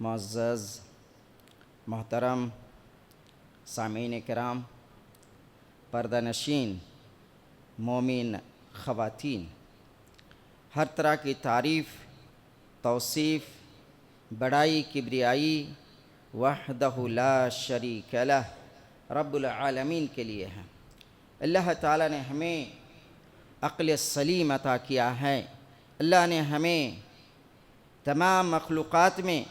मुअज़्ज़ज़ मोहतरम सामीन किराम, पर्दानशीन, मोमिन ख़वातीन, हर तरह की तारीफ़, तौसीफ़, बड़ाई, किब्रियाई वहदहु ला शरीक लह रब्बुल आलमीन के लिए है। अल्लाह ताला ने हमें अक़्ल सलीम अता किया है। अल्लाह ने हमें तमाम मखलूक़ात में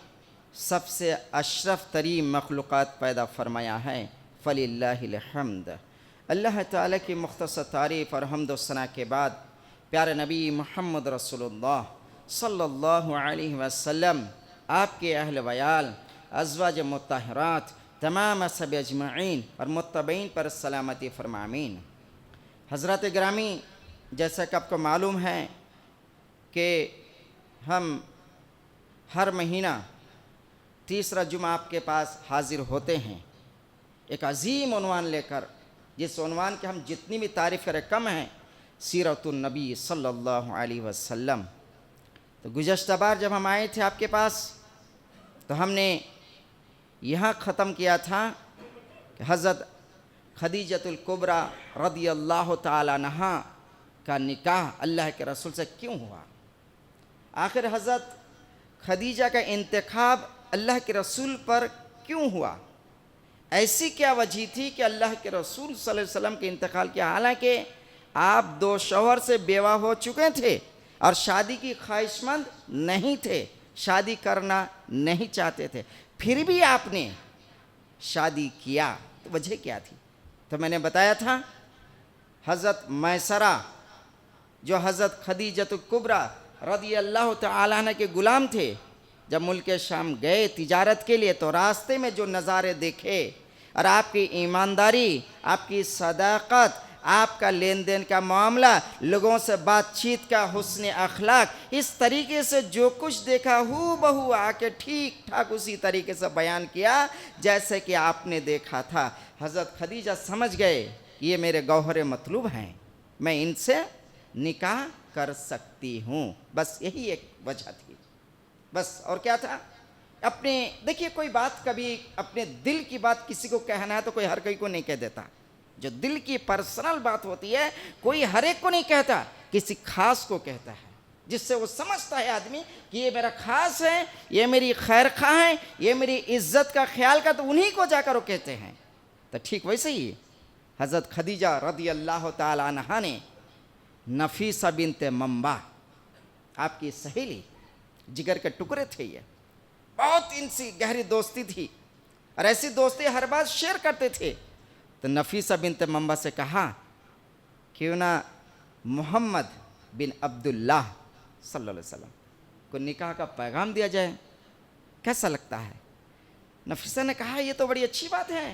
सबसे अशरफ तरीन मखलूक़ात पैदा फ़रमाया है। फ़लिल्लाहिल हम्द। अल्लाह ताला की मुख़्तसर तारीफ़ और हम्द व सना के बाद प्यारे नबी मुहम्मद रसूलुल्लाह सल्लल्लाहु अलैहि वसल्लम, आपके अहल वयाल, अज़वाज मुत्तहरात, तमाम असहाब अजमईन और मुत्तबईन पर सलामती फरमामीन। हज़रत गिरामी, जैसा कि आपको मालूम है कि हम हर महीना तीसरा जुमा आपके पास हाज़िर होते हैं एक अज़ीम उन्वान लेकर, जिस उन्वान के हम जितनी भी तारीफ़ करें कम हैं, सीरतुन नबी सल्लल्लाहु अलैहि वसल्लम। तो गुज़श्ता बार जब हम आए थे आपके पास तो हमने यहाँ ख़त्म किया था कि हज़रत खदीजतुल कुबरा रदियल्लाहु ताला अन्हा का निकाह अल्लाह के रसूल से क्यों हुआ। आखिर हज़रत खदीजा का इंतखाब अल्लाह के रसूल पर क्यों हुआ। ऐसी क्या वजह थी कि अल्लाह के रसूल सल्लल्लाहु अलैहि वसल्लम के इंतकाल किया, हालांकि आप दो शौहर से बेवा हो चुके थे और शादी की ख्वाहिशमंद नहीं थे, शादी करना नहीं चाहते थे, फिर भी आपने शादी किया, तो वजह क्या थी। तो मैंने बताया था हज़रत मैसरा जो हज़रत खदीजतुल कुबरा रदियल्लाहु तआला अन्हा के ग़ुलाम थे, जब मुल्क शाम गए तिजारत के लिए तो रास्ते में जो नज़ारे देखे और आपकी ईमानदारी, आपकी सदाकत, आपका लेन देन का मामला, लोगों से बातचीत का हुस्न अखलाक, इस तरीके से जो कुछ देखा हू बहू आके ठीक ठाक उसी तरीके से बयान किया जैसे कि आपने देखा था। हज़रत खदीजा समझ गए कि ये मेरे गौहर मतलूब हैं, मैं इनसे निकाह कर सकती हूँ। बस यही एक वजह थी, बस और क्या था। अपने देखिए, कोई बात कभी अपने दिल की बात किसी को कहना है तो कोई हर कोई को नहीं कह देता। जो दिल की पर्सनल बात होती है, कोई हर एक को नहीं कहता, किसी खास को कहता है, जिससे वो समझता है आदमी कि ये मेरा खास है, ये मेरी खैर खा है, ये मेरी इज्जत का ख्याल का, तो उन्हीं को जाकर वो कहते हैं। तो ठीक वैसे ही हज़रत खदीजा रदी अल्लाह ताला अन्हा ने नफीसा बिनते मंबा, आपकी सहेली, जिगर के टुकड़े थे, ये बहुत इनसी गहरी दोस्ती थी और ऐसी दोस्ती हर बात शेयर करते थे। तो नफीसा बिनते मंबा से कहा क्यों ना मोहम्मद बिन अब्दुल्लाह सल्लल्लाहु अलैहि वसल्लम को निकाह का पैगाम दिया जाए, कैसा लगता है? नफीसा ने कहा ये तो बड़ी अच्छी बात है,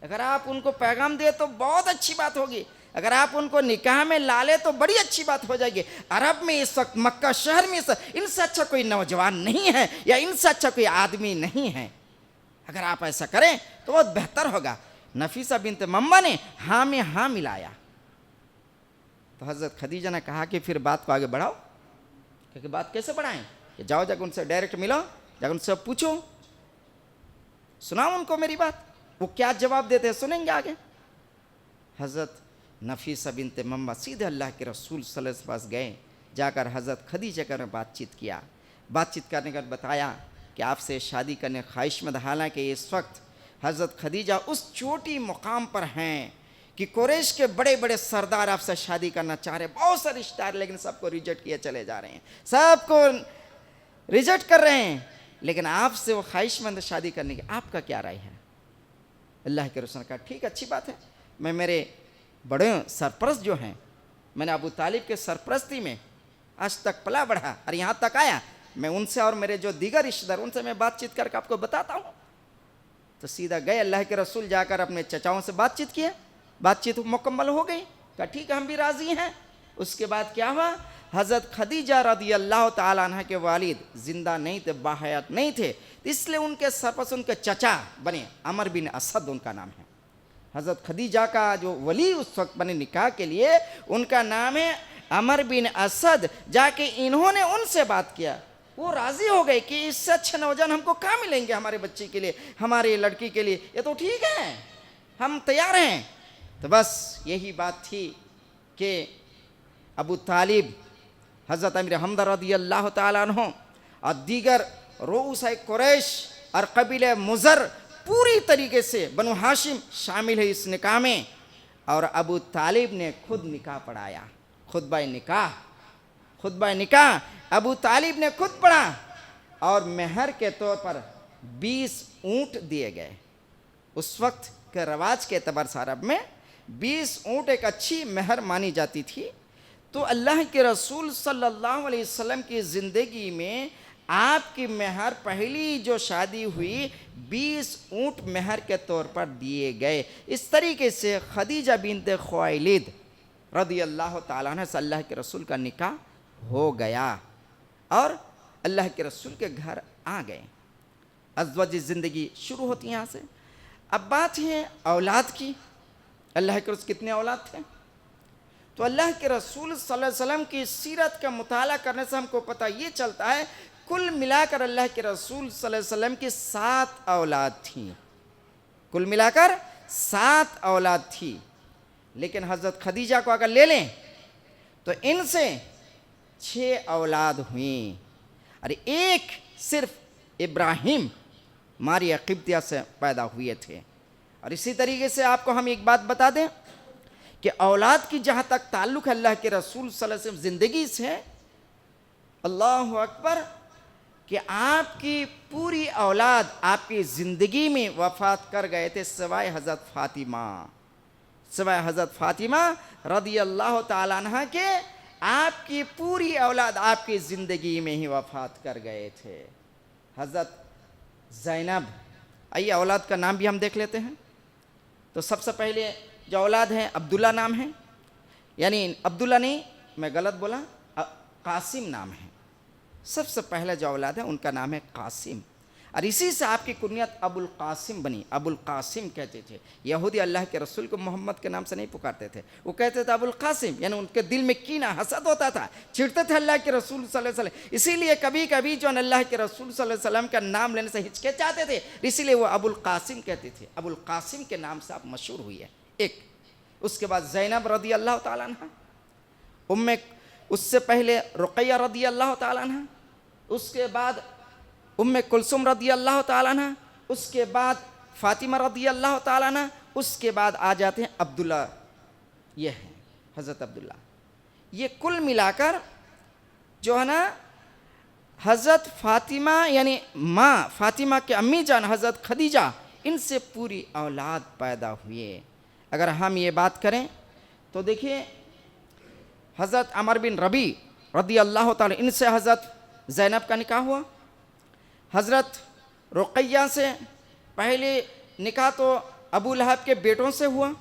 अगर आप उनको पैगाम दिए तो बहुत अच्छी बात होगी, अगर आप उनको निकाह में ला ले तो बड़ी अच्छी बात हो जाएगी। अरब में इस वक्त मक्का शहर में इनसे अच्छा कोई नौजवान नहीं है या इनसे अच्छा कोई आदमी नहीं है, अगर आप ऐसा करें तो बहुत बेहतर होगा। नफीसा बिनते मम्मा ने हाँ में हाँ मिलाया। तो हज़रत खदीजा ने कहा कि फिर बात को आगे बढ़ाओ। क्योंकि बात कैसे बढ़ाएं? कि जाओ जाकर उनसे डायरेक्ट मिलो, जाकर उनसे पूछो, सुनाओ उनको मेरी बात, वो क्या जवाब देते हैं सुनेंगे आगे। हज़रत नफीसा बिनते मम्मा सीधे अल्लाह के रसूल सल्लल्लाहु अलैहि वसल्लम के पास गए, जाकर हज़रत खदीजा का बातचीत किया। बातचीत करने का बताया कि आपसे शादी करने ख्वाहिशमंद, हालांकि इस वक्त हज़रत खदीजा उस चोटी मुकाम पर हैं कि कुरैश के बड़े बड़े सरदार आपसे शादी करना चाह रहे हैं, बहुत सारे रिश्तेदार, लेकिन सबको रिजेक्ट किए चले जा रहे हैं, सबको रिजेक्ट कर रहे हैं, लेकिन आपसे वो ख्वाहिशमंद शादी करने की, आपका क्या राय है? अल्लाह के रसूल ने कहा ठीक अच्छी बात है, मैं मेरे बड़े सरपरस्त जो हैं, मैंने अबू तालिब के सरपरस्ती में आज तक पला बढ़ा और यहाँ तक आया, मैं उनसे और मेरे जो दीगर रिश्तेदार उनसे मैं बातचीत करके आपको बताता हूँ। तो सीधा गए अल्लाह के रसूल, जाकर अपने चचाओं से बातचीत किया, बातचीत मुकम्मल हो गई, कहा ठीक है हम भी राज़ी हैं। उसके बाद क्या हुआ, हज़रत खदीजा रदी अल्लाह ताला अन्हा के वालिद जिंदा नहीं थे, बाहयात नहीं थे, इसलिए उनके सरपरस्त उनके चचा बने, अमर बिन असद उनका नाम है। हज़रत खदीजा का जो वली उस वक्त बने निकाह के लिए, उनका नाम है अमर बिन असद। जाके इन्होंने उनसे बात किया, वो राज़ी हो गए कि इससे अच्छे नौजवान हमको कहाँ मिलेंगे हमारे बच्चे के लिए, हमारी लड़की के लिए, ये तो ठीक है, हम तैयार हैं। तो बस यही बात थी कि अबू तालिब, हज़रत अमीर हमदा रज़ी अल्लाह ताला अन्हु और दीगर रूसाए कुरैश और कबीले मुज़र पूरी तरीके से बनु हाशिम शामिल है इस निकाह में। और अबू तालिब ने खुद निकाह पढ़ाया, खुतबा निकाह अबू तालिब ने खुद पढ़ा और मेहर के तौर पर 20 ऊँट दिए गए। उस वक्त के रवाज के एतबार से अरब में 20 ऊँट एक अच्छी मेहर मानी जाती थी। तो अल्लाह के रसूल सल्लल्लाहु अलैहि वसल्लम की ज़िंदगी में आपकी मेहर, पहली जो शादी हुई, 20 ऊँट मेहर के तौर पर दिए गए। इस तरीके से खदीजा बिनते खुवैलिद रज़ी अल्लाह ताला अन्हा से अल्लाह के रसूल का निकाह हो गया और अल्लाह के रसूल के घर आ गए। अज़वाज ज़िंदगी शुरू होती है यहाँ से। अब बात है औलाद की। अल्लाह के रसूल कितने औलाद थे? तो अल्लाह के रसूल सल्लल्लाहु अलैहि वसल्लम की सीरत का मुताला करने से हमको पता ये चलता है, कुल मिलाकर अल्लाह के रसूल सल्लल्लाहु अलैहि वसल्लम की 7 औलाद थी। कुल मिलाकर 7 औलाद थी। लेकिन हज़रत खदीजा को अगर ले लें तो इनसे 6 औलाद हुई और एक सिर्फ इब्राहिम मारिया क़िब्तिया से पैदा हुए थे। और इसी तरीके से आपको हम एक बात बता दें कि औलाद की जहाँ तक ताल्लुक़ है अल्लाह के रसूल सल्लल्लाहु अलैहि वसल्लम ज़िंदगी से, अल्लाहु अकबर, कि आपकी पूरी औलाद आपकी ज़िंदगी में वफ़ात कर गए थे सिवाय हज़रत फ़ातिमा रज़ी अल्लाह ताला अन्हा के। आपकी पूरी औलाद आपकी ज़िंदगी में ही वफ़ात कर गए थे। हज़रत ज़ैनब, आइए औलाद का नाम भी हम देख लेते हैं। तो सबसे पहले जो औलाद है अब्दुल्ला नाम है, यानी अब्दुल्ला नहीं, मैं गलत बोला, कासिम नाम है। सबसे पहले जो औलाद है उनका नाम है कासिम और इसी से आपकी कुनियत अबुल कासिम बनी। अबुल कासिम कहते थे। यहूदी अल्लाह के रसूल को मोहम्मद के नाम से नहीं पुकारते थे, वो कहते थे अबुल कासिम, यानी उनके दिल में कीना हसद होता था, चिढ़ते थे अल्लाह के रसूल सल्लल्लाहु अलैहि वसल्लम। इसीलिए कभी कभी जो अल्लाह के रसूल सल्लल्लाहु अलैहि वसल्लम का नाम लेने से हिचकिचाते थे, इसीलिए वो अबुल कासिम कहते थे। अबुल कासिम के नाम से आप मशहूर हुई है। एक उसके बाद ज़ैनब रदी अल्लाह ताला अन्हा, उससे पहले रुक़ैया रदी अल्लाह ताला अन्हा, उसके बाद उम्मे कुलसुम रदी अल्लाह ताला अन्हा, उसके बाद फ़ातिमा रदी अल्लाह ताला अन्हा, उसके बाद आ जाते हैं अब्दुल्ला, ये है हज़रत अब्दुल्ला। ये कुल मिलाकर जो है ना हज़रत फ़ातिमा यानी माँ फ़ातिमा के अम्मी जान हज़रत खदीजा, इनसे पूरी औलाद पैदा हुए। अगर हम ये बात करें तो देखिए हज़रत अमर बिन रबी रदी अल्लाह ताला, इनसे हज़रत ज़ैनब का निकाह हुआ। हज़रत रुक़ैया से पहले निकाह तो अबू लहब के बेटों से हुआ,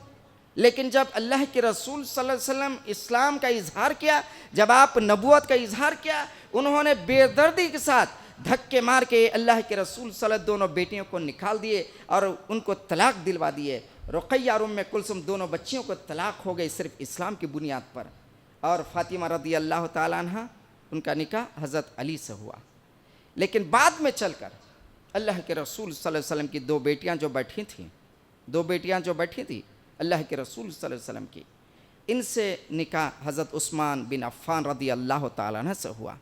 लेकिन जब अल्लाह के रसूल सल्लल्लाहु अलैहि वसल्लम इस्लाम का इजहार किया, जब आप नबूवत का इजहार किया, उन्होंने बेदर्दी के साथ धक्के मार के अल्लाह के रसूल सल्लल्लाहु दोनों बेटियों को निकाल दिए और उनको तलाक दिलवा दिए। रुक़ैया और उम्मे कुलसुम दोनों बच्चियों को तलाक हो गई सिर्फ इस्लाम की बुनियाद पर। और फ़ातिमा रदी अल्लाह ताला अन्हा, उनका निकाह हज़रत अली से हुआ। लेकिन बाद में चलकर अल्लाह के रसूल सल्लल्लाहु अलैहि वसल्लम की दो बेटियां जो बैठी थी अल्लाह के रसूल सल्लल्लाहु अलैहि वसल्लम की, इनसे निकाह हज़रत उस्मान बिन अफ़्फ़ान रदी अल्लाह ताला अन्हु से हुआ।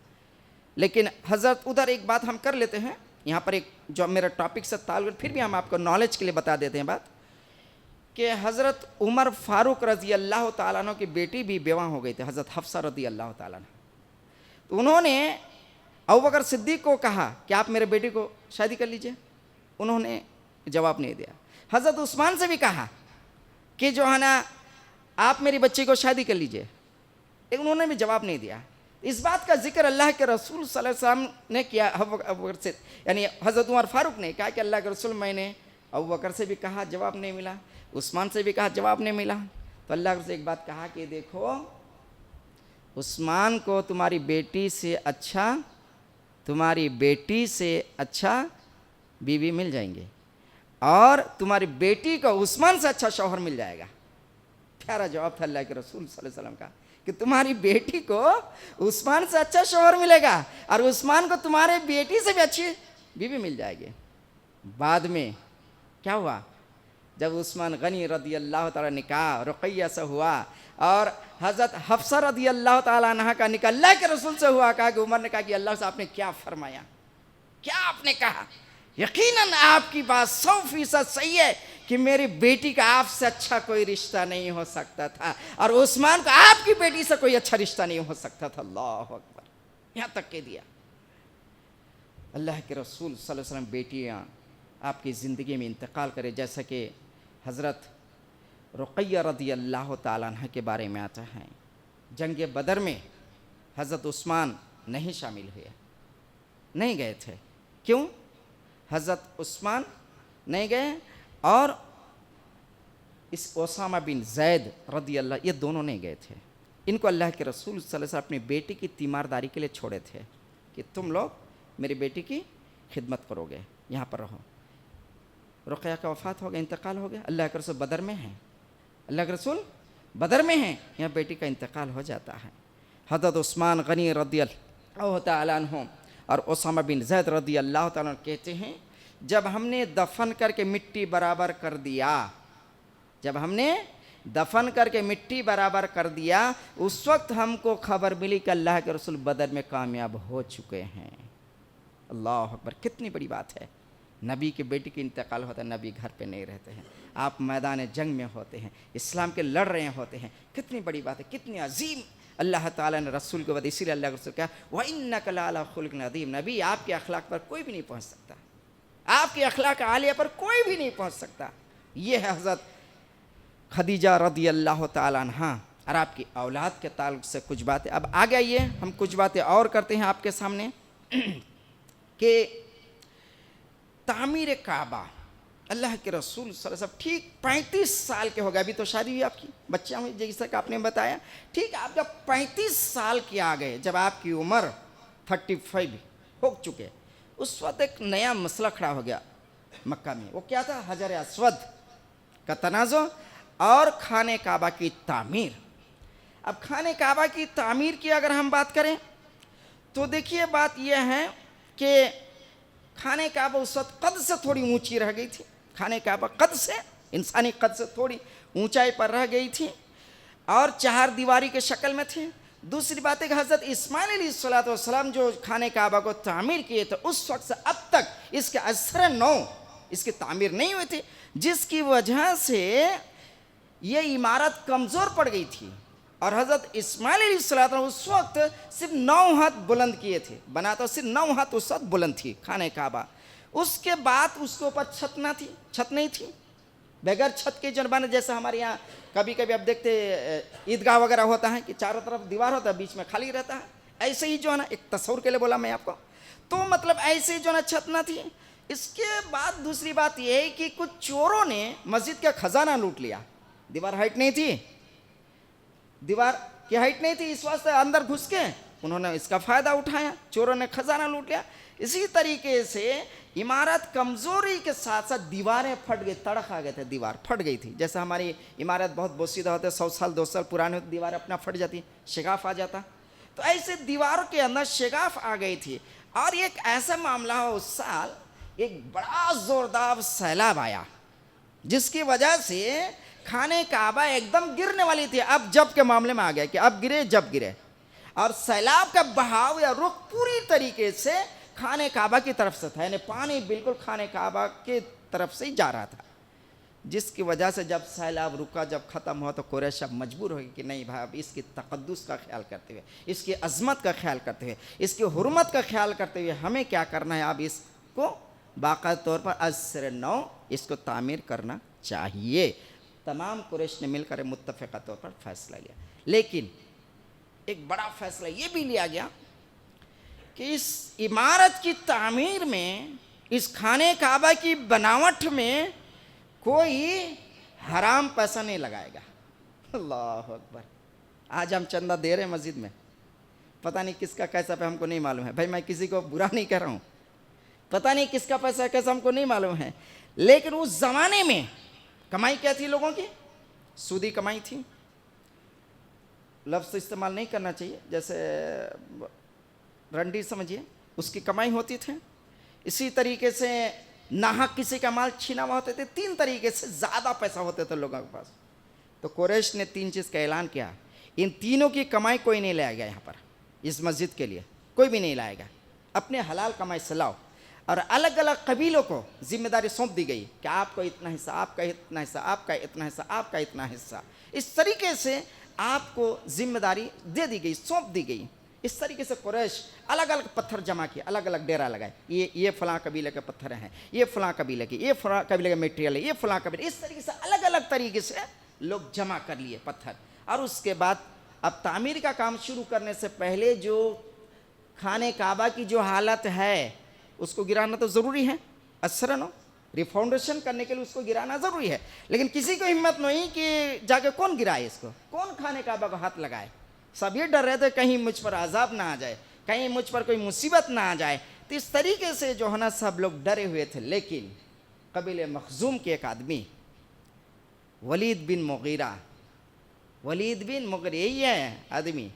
लेकिन हज़रत उधर एक बात हम कर लेते हैं, यहाँ पर एक जो मेरा टॉपिक से ताल्लुक़, फिर भी हम आपको नॉलेज के लिए बता देते हैं बात कि हज़रत उमर फ़ारूक रज़ी अल्लाह ताला अन्हु की बेटी भी बेवा हो गई थी, हज़रत हफ्सा रदी अल्लाह ताला अन्हा। तो उन्होंने अबू बकर सिद्दीक़ को कहा कि आप मेरे बेटी को शादी कर लीजिए, उन्होंने जवाब नहीं दिया। हज़रत उस्मान से भी कहा कि जो है ना आप मेरी बच्ची को शादी कर लीजिए, लेकिन उन्होंने भी जवाब नहीं दिया। इस बात का जिक्र अल्लाह के रसूल सल्लल्लाहु अलैहि वसल्लम ने किया, अबू बकर से यानी हज़रत उमर फ़ारूक ने कहा कि अल्लाह के रसूल, मैंने अबू बकर से भी कहा जवाब नहीं मिला, उस्मान से भी कहा जवाब नहीं मिला, तो अल्लाह के रसूल एक बात कहा कि देखो उस्मान को तुम्हारी बेटी से अच्छा बीवी मिल जाएंगे और तुम्हारी बेटी को उस्मान से अच्छा शौहर मिल जाएगा। प्यारा जवाब था अल्लाह के रसूल सल्लल्लाहु अलैहि वसल्लम का कि तुम्हारी बेटी को उस्मान से अच्छा शौहर मिलेगा और उस्मान को तुम्हारे बेटी से भी अच्छी बीवी मिल जाएगी। बाद में क्या हुआ, जब उस्मान गनी रदी अल्लाह ताला निकाह रुक़ैया से हुआ और हज़रत हफ्सा रदी अल्लाह ताला अन्हा का निकाह अल्लाह के रसूल से हुआ, कहा कि उमर ने कहा कि अल्लाह से आपने क्या फरमाया, क्या आपने कहा, यकीनन आपकी बात 100% सही है कि मेरी बेटी का आपसे अच्छा कोई रिश्ता नहीं हो सकता था और उस्मान को आपकी बेटी से कोई अच्छा रिश्ता नहीं हो सकता था। अल्लाह अकबर, यहाँ तक कह दिया। अल्लाह के रसूल सल्लल्लाहु अलैहि वसल्लम बेटियाँ आपकी ज़िंदगी में इंतकाल करे, जैसा कि हज़रत रुक़ैया रदी अल्लाह ताला अन्हा के बारे में आता है। जंग बदर में हज़रत उस्मान नहीं शामिल हुए, नहीं गए थे। क्यों हज़रत उस्मान नहीं गए? और इस ओसामा बिन ज़ैद रदी अल्लाह, ये दोनों नहीं गए थे। इनको अल्लाह के रसूल सल्लल्लाहु अलैहि वसल्लम अपनी बेटी की तीमारदारी के लिए छोड़े थे कि तुम लोग मेरी बेटी की खिदमत करोगे, यहाँ पर रहो। रुक़ैया का वफ़ात हो गया, इंतकाल हो गया। अल्लाह के रसूल बदर में हैं, अल्लाह के रसूल बदर में हैं, यहाँ बेटी का इंतकाल हो जाता है। हज़रत उस्मान गनी रदी अल्लाह ताला अन्हु और ओसामा बिन ज़ैद रदी अल्लाह ताला अन्हु कहते हैं, जब हमने दफन करके मिट्टी बराबर कर दिया, उस वक्त हमको खबर मिली कि अल्लाह के रसूल बदर में कामयाब हो चुके हैं। अल्लाह अकबर, कितनी बड़ी बात है। नबी की बेटी की इंतकाल होता है, नबी घर पे नहीं रहते हैं, आप मैदान जंग में होते हैं, इस्लाम के लड़ रहे होते हैं। कितनी बड़ी बात है, कितनी अजीम अल्लाह ताला ने रसूल को बताया। इसीलिए अल्लाह के रसूल क्या, व इन्नका लअला खुलुक़िन अज़ीम, नबी आपके अखलाक पर कोई भी नहीं पहुँच सकता, आपके अखलाक आलिया पर कोई भी नहीं पहुँच सकता। ये है हज़रत खदीजा रदी अल्लाह ताला अन्हा और आपकी औलाद के ताल्लुक़ से कुछ बातें। अब आगे आइए, हम कुछ बातें और करते हैं आपके सामने कि तामीर काबा अल्लाह के रसूल सल्लल्लाहु अलैहि वसल्लम ठीक 35 साल के हो गए, अभी तो शादी हुई आपकी, बच्चा हुई जैसा कि आपने बताया। ठीक, आप जब 35 साल के आ गए, जब आपकी उम्र 35 हो चुके, उस वक्त एक नया मसला खड़ा हो गया मक्का में। वो क्या था? हजर अस्वद का तनाज़ो और खाने काबा की तामीर। अब खाने काबा की तामीर की अगर हम बात करें तो देखिए बात यह है कि खाने काबा उस वक्त कद से थोड़ी ऊंची रह गई थी, खाने काबा कद से इंसानी कद से थोड़ी ऊंचाई पर रह गई थी और 4 दीवारी के शक्ल में थे। दूसरी बात है कि हज़रत इस्माइल अलैहिस्सलाम जो खाने काबा को तामीर किए थे, उस वक्त से अब तक इसके असर नौ इसकी तामीर नहीं हुई थी, जिसकी वजह से ये इमारत कमज़ोर पड़ गई थी। और हज़रत इस्माइल अलैहिस्सलाम उस वक्त सिर्फ 9 हाथ बुलंद किए थे, बना तो सिर्फ 9 हाथ उस वक्त बुलंद थी खाने काबा। उसके बाद उसके ऊपर छत नहीं थी, बगैर छत के जो बने, जैसे हमारे यहाँ कभी कभी अब देखते ईदगाह वगैरह होता है कि चारों तरफ दीवार होता है, बीच में खाली रहता है, ऐसे ही जो है ना, एक तस्वीर के लिए बोला मैं आपको, तो मतलब ऐसे ही जो है ना छत ना थी। इसके बाद दूसरी बात यह है कि कुछ चोरों ने मस्जिद का खजाना लूट लिया। दीवार हाइट नहीं थी, दीवार की हाइट नहीं थी, इस वास्ते अंदर घुस के उन्होंने इसका फ़ायदा उठाया, चोरों ने खजाना लूट लिया। इसी तरीके से इमारत कमज़ोरी के साथ साथ दीवारें फट गई, तड़क आ गए थे, दीवार फट गई थी। जैसे हमारी इमारत बहुत बोसीदा होते, 100 साल 200 साल पुराने होते, दीवार अपना फट जाती, शिगाफ आ जाता, तो ऐसे दीवारों के अंदर शिगाफ आ गई थी। और एक ऐसा मामला हो, उस साल एक बड़ा ज़ोरदार सैलाब आया, जिसकी वजह से खाने काबा एकदम गिरने वाली थी। अब जब के मामले में आ गया कि अब गिरे जब गिरे, और सैलाब का बहाव या रुख पूरी तरीके से खाने काबा की तरफ से था, यानी पानी बिल्कुल खाने काबा की तरफ से ही जा रहा था, जिसकी वजह से जब सैलाब रुका, जब ख़त्म हुआ, तो कुरैश अब मजबूर हो गई कि नहीं भाई, अब इसकी तक़द्दुस का ख्याल करते हुए, इसकी अज़मत का ख्याल करते हुए, इसकी हुर्मत का ख्याल करते हुए हमें क्या करना है, अब इसको बाकायदा तौर पर असर नौ इसको तामीर करना चाहिए। तमाम कुरैश ने मिलकर मुत्तफ़िक़ा तौर पर फैसला लिया। लेकिन एक बड़ा फैसला ये भी लिया गया कि इस इमारत की तामीर में, इस खाने काबा की बनावट में कोई हराम पैसा नहीं लगाएगा। अल्लाह अकबर। आज हम चंदा दे रहे हैं मस्जिद में, पता नहीं किसका कैसा पे हमको नहीं मालूम है भाई, मैं किसी को बुरा नहीं कर रहा हूँ, पता नहीं किसका पैसा कैसा हमको नहीं मालूम है, लेकिन उस ज़माने में कमाई क्या थी लोगों की? सूदी कमाई थी। लफ्ज़ इस्तेमाल नहीं करना चाहिए, जैसे रंडी समझिए, उसकी कमाई होती थी। इसी तरीके से नाहक किसी का माल छीना हुआ होते थे। 3 तरीके से ज़्यादा पैसा होते थे लोगों के पास। तो कुरैश ने 3 चीज़ का ऐलान किया, इन तीनों की कमाई कोई नहीं लाएगा, यहाँ पर इस मस्जिद के लिए कोई भी नहीं लाएगा, अपने हलाल कमाई से लाओ। और अलग अलग कबीलों को जिम्मेदारी सौंप दी गई कि आपको इतना हिस्सा, आपका इतना हिस्सा, आपका इतना हिस्सा, आपका इतना हिस्सा। इस तरीके से आपको जिम्मेदारी दे दी गई, सौंप दी गई। इस तरीके से कुरैश अलग अलग पत्थर जमा किए, अलग अलग डेरा लगाए, ये फलां कबीले के पत्थर हैं, ये फलां कबीले के, ये फलां कबीले का मटेरियल है, ये फलां कबीले, इस तरीके से अलग अलग तरीके से लोग जमा कर लिए पत्थर। और उसके बाद अब तामीर का काम शुरू करने से पहले जो खाने काबा की जो हालत है उसको गिराना तो ज़रूरी है, असरन रिफाउंडेशन करने के लिए उसको गिराना ज़रूरी है। लेकिन किसी को हिम्मत नहीं कि जाके कौन गिराए इसको, कौन खाने काबा को हाथ लगाए। सब ये डर रहे थे कहीं मुझ पर अजाब ना आ जाए, कहीं मुझ पर कोई मुसीबत ना आ जाए। तो इस तरीके से जो है ना सब लोग डरे हुए थे। लेकिन कबीले मखजूम के एक आदमी वलीद बिन मुगीरा, वलीद बिन मुगीरा यही है आदमी,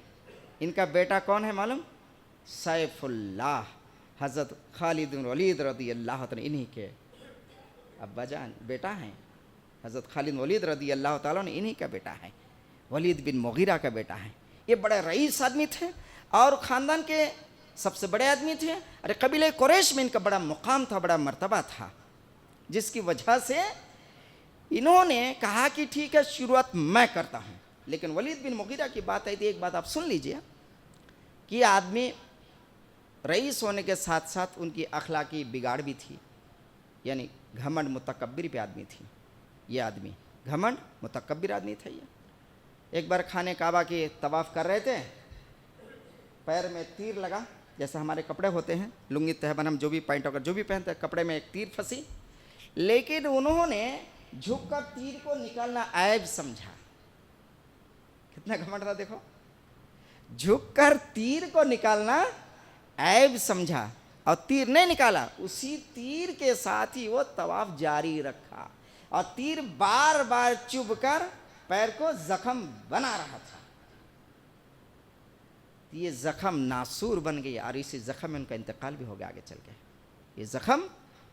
इनका बेटा कौन है मालूम? सैफुल्लाह, हज़रत खालिद बिन वलीद रज़ी अल्लाह तआला, इन्हीं के अब्बाजान बेटा हैं। हज़रत खालिद वलीद रज़ी अल्लाह तआला ने इन्हीं का बेटा है, वलीद बिन मुगीरा का बेटा है। ये बड़े रईस आदमी थे और ख़ानदान के सबसे बड़े आदमी थे। अरे कबीले कुरैश में इनका बड़ा मुकाम था, बड़ा मर्तबा था, जिसकी वजह से इन्होंने कहा कि ठीक है शुरुआत मैं करता हूँ। लेकिन वलीद बिन मुगीरा की बात आई थी, एक बात आप सुन लीजिए कि आदमी रईस होने के साथ साथ उनकी अखलाकी बिगाड़ भी थी, यानी घमंड मुतकब्बिर भी आदमी थी। ये आदमी घमंड मुतकब्बिर आदमी था। ये एक बार खाने काबा के तवाफ़ कर रहे थे, पैर में तीर लगा, जैसे हमारे कपड़े होते हैं लुंगी तहबन, हम जो भी पैंट वगैरह जो भी पहनते हैं, कपड़े में एक तीर फंसी। लेकिन उन्होंने झुककर तीर को निकालना ऐब समझा। कितना घमंड था देखो, झुककर तीर को निकालना ऐब समझा और तीर नहीं निकाला। उसी तीर के साथ ही वो तवाफ जारी रखा और तीर बार बार चुभकर पैर को जख्म बना रहा था। ये जख्म नासूर बन गई और इसी जख्म में उनका इंतकाल भी हो गया आगे चल के। ये जख्म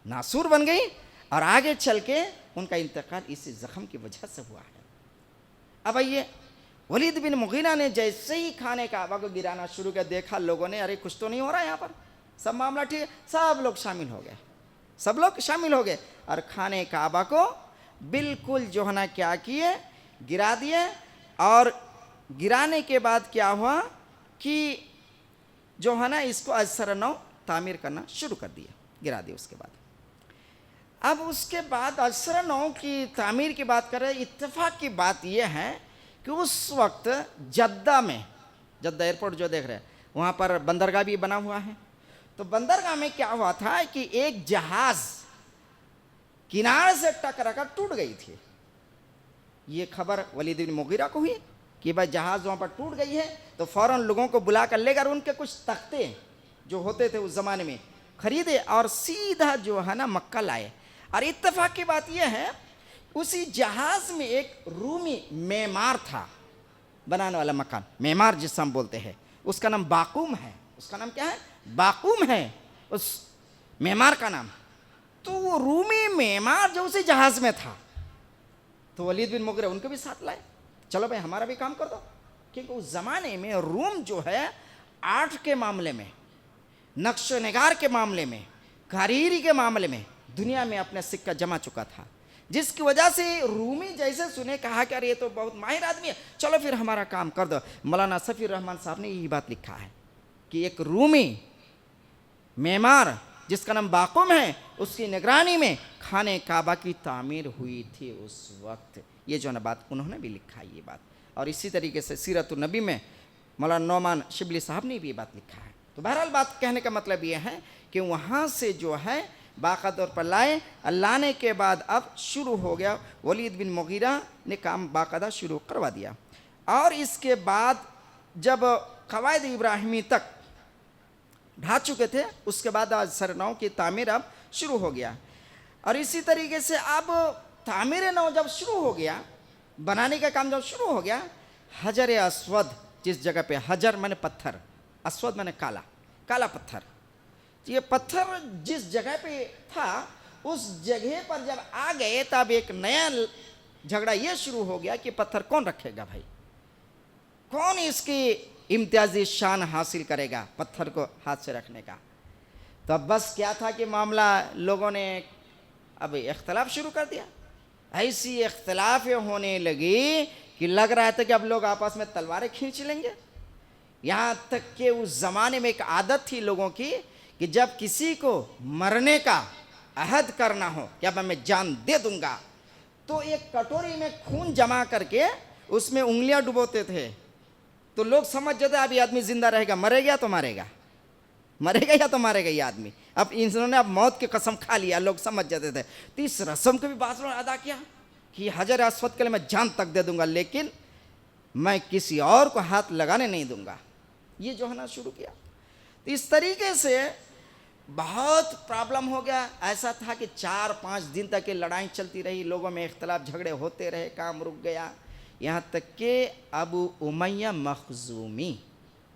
नासूर बन गई और आगे चल के उनका इंतकाल इसी जख्म की वजह से हुआ है। अब आइए, वलीद बिन मुगीरा ने जैसे ही खाने काबा को गिराना शुरू किया, देखा लोगों ने, अरे कुछ तो नहीं हो रहा है यहाँ पर, सब मामला ठीक है, सब लोग शामिल हो गए, सब लोग शामिल हो गए और खाने काबा को बिल्कुल जो है ना क्या किए, गिरा दिए। और गिराने के बाद क्या हुआ कि जो है ना इसको अजसर नौ तामीर करना शुरू कर दिया, गिरा दिया उसके बाद। अब उसके बाद अजसर नौ की तामीर की बात करें, इत्तेफाक की बात यह है कि उस वक्त जद्दा में, जद्दा एयरपोर्ट जो देख रहे हैं वहाँ पर बंदरगाह भी बना हुआ है। तो बंदरगाह में क्या हुआ था कि एक जहाज किनारे से टकरा कर टूट गई थी। ये खबर वलीद बिन मुगीरा को हुई कि भाई जहाज वहाँ पर टूट गई है, तो फौरन लोगों को बुला कर लेकर उनके कुछ तख्ते जो होते थे उस ज़माने में खरीदे और सीधा जो है ना मक्का लाए। और इत्तेफाक की बात यह है उसी जहाज में एक रूमी मेमार था बनाने वाला, मकान मेमार जिससे हम बोलते हैं, उसका नाम बाकूम है। उसका नाम क्या है? बाकूम है उस मेमार का नाम। तो वो रूमी मेमार जो उसी जहाज में था, तो वलीद बिन मुगीरा उनको भी साथ लाए, चलो भाई हमारा भी काम कर दो। क्योंकि उस ज़माने में रूम जो है आर्ट के मामले में, नक्श नगार के मामले में, कारीगरी के मामले में दुनिया में अपना सिक्का जमा चुका था, जिसकी वजह से रूमी जैसे सुने कहा कि अरे ये तो बहुत माहिर आदमी है, चलो फिर हमारा काम कर दो। मौलाना सफ़ीर रहमान साहब ने यही बात लिखा है कि एक रूमी मेमार जिसका नाम बाकुम है, उसकी निगरानी में खाने काबा की तामीर हुई थी उस वक्त। ये जो ना बात उन्होंने भी लिखा है ये बात। और इसी तरीके से सीरतुन नबी में मौलाना नौमान शिबली साहब ने भी ये बात लिखा है। तो बहरहाल बात कहने का मतलब ये है कि वहाँ से जो है बाकायदा पर लाए, लाने के बाद अब शुरू हो गया, वलीद बिन मुगीरा ने काम बाकायदा शुरू करवा दिया। और इसके बाद जब कवायद इब्राहिमी तक ढा चुके थे, उसके बाद आज सरनाओं की तामीर अब शुरू हो गया। और इसी तरीके से अब तामीर नौ जब शुरू हो गया, बनाने का काम जब शुरू हो गया, हजर अस्वद जिस जगह पे, हजर माने पत्थर, अस्वद माने काला, काला पत्थर, ये पत्थर जिस जगह पे था उस जगह पर जब आ गए तब एक नया झगड़ा ये शुरू हो गया कि पत्थर कौन रखेगा भाई, कौन इसकी इम्तियाजी शान हासिल करेगा पत्थर को हाथ से रखने का। तो अब बस क्या था कि मामला लोगों ने अब इख्तलाफ शुरू कर दिया। ऐसी इख्तलाफें होने लगी कि लग रहा था कि अब लोग आपस में तलवारें खींच लेंगे। यहाँ तक कि उस ज़माने में एक आदत थी लोगों की कि जब किसी को मरने का अहद करना हो कि अब मैं जान दे दूंगा, तो एक कटोरी में खून जमा करके उसमें उंगलियां डुबोते थे। तो लोग समझ जाते अब ये आदमी जिंदा रहेगा, मरेगा तो मारेगा, मरेगा या तो मारेगा ये आदमी। अब इन्होंने अब मौत की कसम खा लिया, लोग समझ जाते थे। तो इस रस्म को भी बात ने अदा किया कि हजर अस्वद के लिए मैं जान तक दे दूंगा, लेकिन मैं किसी और को हाथ लगाने नहीं दूंगा। ये जो है ना शुरू किया। तो इस तरीके से बहुत प्रॉब्लम हो गया। ऐसा था कि 4-5 दिन तक ये लड़ाई चलती रही, लोगों में इख्तलाफ झगड़े होते रहे, काम रुक गया। यहाँ तक कि अबू उमैया मखजूमी,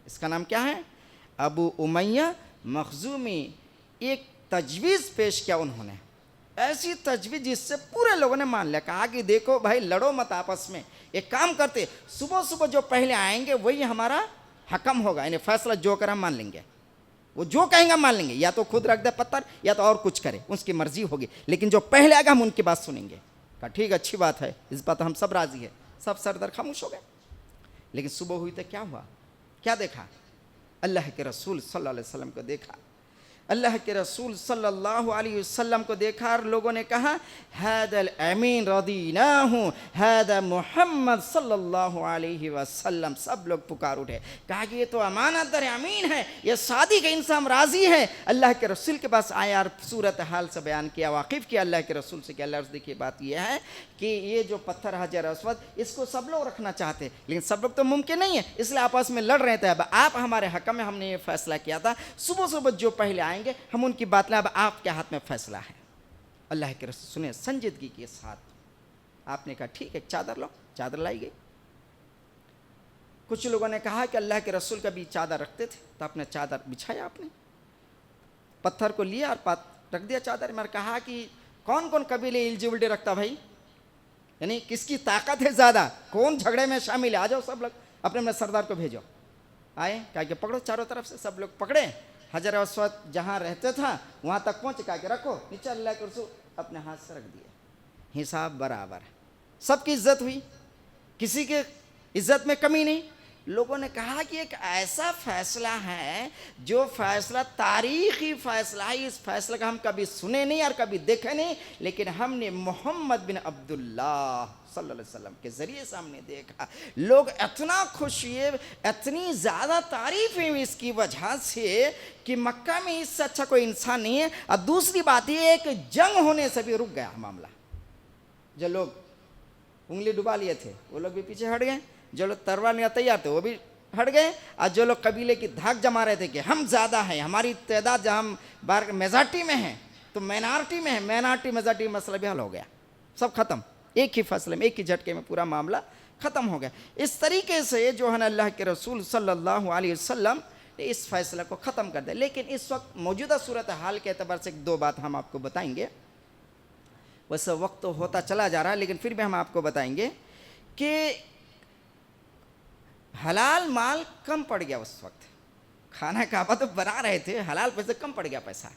इसका नाम क्या है, अबू उमैया मखजूमी, एक तजवीज़ पेश किया उन्होंने, ऐसी तजवीज़ जिससे पूरे लोगों ने मान लिया। कहा कि देखो भाई लड़ो मत आपस में, एक काम करते सुबह सुबह जो पहले आएंगे वही हमारा हकम होगा, यानी फैसला जो कर हम मान लेंगे, वो जो कहेंगे मान लेंगे, या तो खुद रख दे पत्थर या तो और कुछ करे, उसकी मर्जी होगी, लेकिन जो पहले आएगा हम उनकी बात सुनेंगे। कहा ठीक अच्छी बात है, इस बात हम सब राजी है। सब सरदर खामोश हो गए। लेकिन सुबह हुई तो क्या हुआ, क्या देखा, अल्लाह के रसूल सल्लल्लाहु अलैहि वसल्लम को देखा। अल्लाह के रसूल सल्लल्लाहु अलैहि वसल्लम को देखा और लोगों ने कहा हादल अमीन रदीनाहु हादा मोहम्मद सल्लल्लाहु अलैहि वसल्लम। सब लोग पुकार उठे, कहा कि ये तो अमानतदार अमीन है, ये सादी का इंसान राजी है। अल्लाह के रसूल के पास आया और सूरत हाल से बयान किया, वाकिफ़ किया अल्लाह के रसूल से कि अल्लाह देखिए बात यह है कि ये जो पत्थर हजर अस्वद इसको सब लोग रखना चाहते, लेकिन सब लोग तो मुमकिन नहीं है, इसलिए आपस में लड़ रहे थे। अब आप हमारे हक में, हमने ये फैसला किया था सुबह सुबह जो पहले आएंगे हम उनकी बात लें, अब आपके हाथ में फैसला है। अल्लाह के रसूल सुने संजीदगी के साथ, आपने कहा ठीक है चादर लो, चादर लाई गई। कुछ लोगों ने कहा कि अल्लाह के रसूल का भी चादर रखते थे, तो आपने चादर बिछाया, आपने पत्थर को लिया और रख दिया चादर में, कहा कि कौन कौन कबीले इल्जी उल्टे रखता भाई, यानी किसकी ताकत है ज़्यादा, कौन झगड़े में शामिल है, आ जाओ सब लोग, अपने अपने सरदार को भेजो, आए क्या कि पकड़ो चारों तरफ से। सब लोग पकड़े, हजर अस्वद जहाँ रहते था वहाँ तक पहुँच का के रखो, नीचे अल्लाह के रसूल अपने हाथ से रख दिया, हिसाब बराबर, सबकी इज्जत हुई, किसी के इज्जत में कमी नहीं। लोगों ने कहा कि एक ऐसा फैसला है जो फैसला तारीखी फैसला है, इस फैसले का हम कभी सुने नहीं और कभी देखे नहीं, लेकिन हमने मोहम्मद बिन अब्दुल्लाह सल्लल्लाहु अलैहि वसल्लम के ज़रिए सामने देखा। लोग इतना खुश हुए, इतनी ज़्यादा तारीफ हुई इसकी वजह से कि मक्का में इससे अच्छा कोई इंसान नहीं है। और दूसरी बात ये, एक जंग होने से भी रुक गया मामला। जो लोग उंगली डुबा लिए थे वो लोग भी पीछे हट गए, जो लोग तलवार लेकर तैयार थे वो भी हट गए, और जो लोग कबीले की धाक जमा रहे थे कि हम ज़्यादा हैं, हमारी तादाद जहाँ हम बार मेजॉरिटी में हैं तो माइनॉरिटी में है, माइनॉरिटी मेजॉरिटी मसला भी हल हो गया, सब खत्म, एक ही फैसले में, एक ही झटके में पूरा मामला ख़त्म हो गया। इस तरीके से जो है ना अल्लाह के रसूल सल्लल्लाहु अलैहि वसल्लम ने इस फैसले को ख़त्म कर दिया। लेकिन इस वक्त मौजूदा सूरत हाल के अतबार से एक दो बात हम आपको बताएंगे। वैसे वक्त तो होता चला जा रहा है, लेकिन फिर भी हम आपको बताएंगे कि हलाल माल कम पड़ गया उस वक्त, खाना काबा तो बना रहे थे, हलाल पैसे कम पड़ गया पैसा,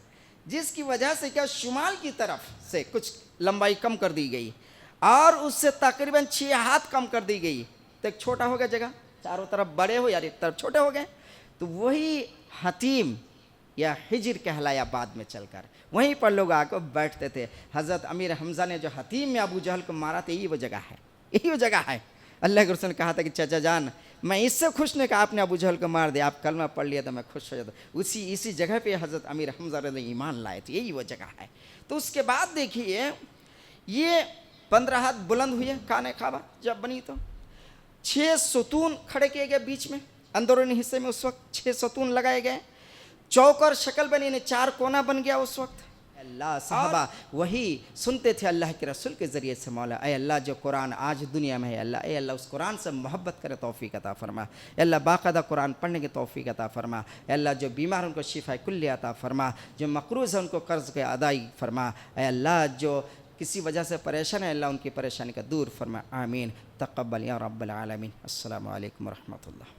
जिसकी वजह से क्या शुमाल की तरफ से कुछ लंबाई कम कर दी गई और उससे तकरीबन 6 हाथ कम कर दी गई, तो एक छोटा हो गया जगह, चारों तरफ बड़े हो यार एक तरफ छोटे हो गए, तो वही हतीम या हिजर कहलाया बाद में चलकर, वहीं पर लोग आकर बैठते थे। हज़रत अमीर हमज़ा ने जो हतीम में अबू जहल को मारा था, यही वो जगह है, यही वो जगह है। अल्लाह के रसूल ने कहा था कि चाचा जान मैं इससे खुश नहीं, कहा आपने अबू जहल को मार दिया, आप कलमा पढ़ लिया तो मैं खुश हो जाता। इसी जगह पे हज़रत अमीर हमज़ा ने ईमान लाए थे, यही वो जगह है। तो उसके बाद देखिए ये 15 हाथ बुलंद हुए खाने काबा जब बनी, तो 6 सतून खड़े किए गए बीच में, अंदरूनी हिस्से में उस वक्त 6 सतून लगाए गए, चौकर शक्ल बनी ने 4 कोना बन गया उस वक्त। अल्लाह साहबा वही सुनते थे अल्लाह के रसूल के ज़रिए से, मौला ऐ अल्लाह जो कुरान आज दुनिया में है, अल्लाह ऐ अल्लाह उस कुरान से मोहब्बत करे तौफीक अता फरमा, अल्लाह बाकायदा कुरान पढ़ने की तौफीक अता फरमा, अल्लाह जो बीमार उनको शिफा कुल्ली अता फरमा, जो मकरूज़ है उनको कर्ज़ के अदाई फरमा, ऐ अल्लाह जो किसी वजह से परेशान है अल्लाह उनकी परेशानी का दूर फरमा, आमीन तक़ब्बल या रब्बल आलमीन। अस्सलामु अलैकुम व रहमतुल्लाह।